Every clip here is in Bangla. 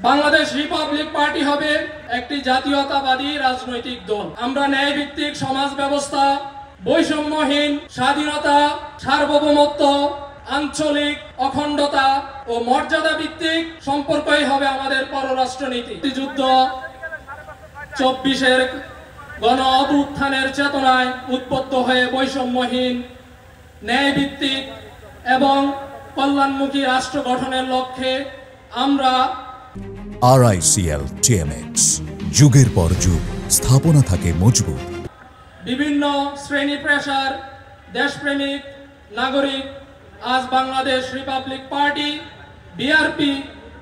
বাংলাদেশ রিপাবলিক পার্টি হবে একটি জাতীয়তাবাদী রাজনৈতিক দল। আমরা ন্যায়ভিত্তিক সমাজ ব্যবস্থা, বৈষম্যহীন স্বাধীনতা, সার্বভৌমত্ব, আঞ্চলিক অখণ্ডতা ও মর্যাদা ভিত্তিক সম্পর্কই হবে আমাদের পররাষ্ট্রনীতি। যুদ্ধ 24-এর গণ অভ্যুত্থানের চেতনায় উদ্বুদ্ধ হয়ে বৈষম্যহীন, ন্যায়ভিত্তিক এবং কল্যাণমুখী রাষ্ট্র গঠনের লক্ষ্যে আমরা RICL TMX যুগের পর যুগ স্থাপনা থাকে মজবুত। বিভিন্ন শ্রেণী পেশার দেশপ্রেমিক নাগরিক আজ বাংলাদেশ রিপাবলিক পার্টি BRP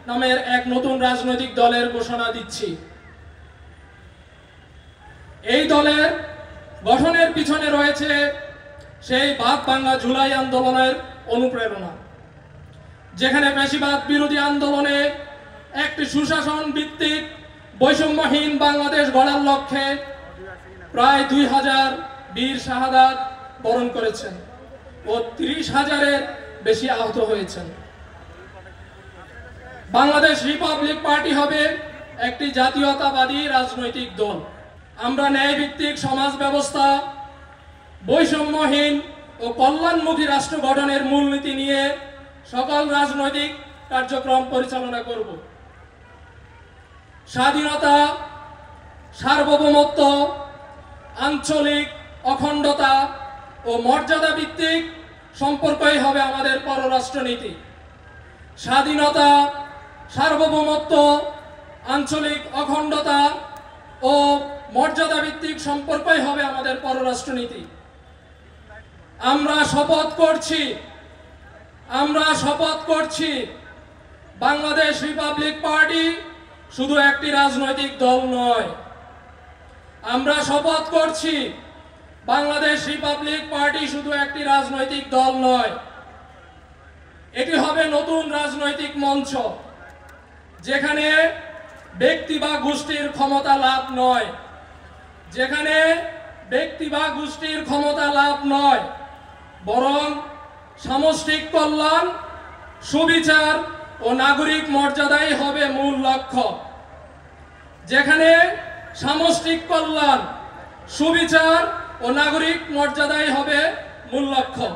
নামের এক নতুন রাজনৈতিক দলের ঘোষণা দিচ্ছি। এই দলের গঠনের পিছনে রয়েছে সেই ভাত-ভাঙা জুলাই আন্দোলনের অনুপ্রেরণা, যেখানে ফ্যাসিবাদ বিরোধী আন্দোলনে একটি সুশাসন ভিত্তিক বৈষম্যহীন বাংলাদেশ গড়ার লক্ষ্যে প্রায় 2000 বীর শাহাদাত বরণ করেছেন ও 30,000-এর বেশি আহত হয়েছেন। বাংলাদেশ রিপাবলিক পার্টি হবে একটি জাতীয়তাবাদী রাজনৈতিক দল। আমরা ন্যায়ভিত্তিক সমাজ ব্যবস্থা, বৈষম্যহীন ও কল্যাণমুখী রাষ্ট্র গঠনের মূলনীতি নিয়ে সকল রাজনৈতিক কার্যক্রম পরিচালনা করব। স্বাধীনতা, সার্বভৌমত্ব, আঞ্চলিক অখণ্ডতা ও মর্যাদা ভিত্তিক সম্পর্কই হবে আমাদের পররাষ্ট্রনীতি। স্বাধীনতা, সার্বভৌমত্ব, আঞ্চলিক অখণ্ডতা ও মর্যাদা ভিত্তিক সম্পর্কই হবে আমাদের পররাষ্ট্রনীতি। আমরা শপথ করছি বাংলাদেশ রিপাবলিক পার্টি শুধু একটি রাজনৈতিক দল নয়। আমরা শপথ করছি বাংলাদেশ রিপাবলিক পার্টি শুধু একটি রাজনৈতিক দল নয়, এটি হবে নতুন রাজনৈতিক মঞ্চ, যেখানে ব্যক্তি বা গোষ্ঠীর ক্ষমতা লাভ নয়, বরং সামষ্টিক কল্যাণ, সুবিচার ও নাগরিক মর্যাদাই হবে মূল লক্ষ্য। যেখানে সামষ্টিক কল্যাণ, সুবিচার ও নাগরিক মর্যাদাই হবে মূল লক্ষ্য।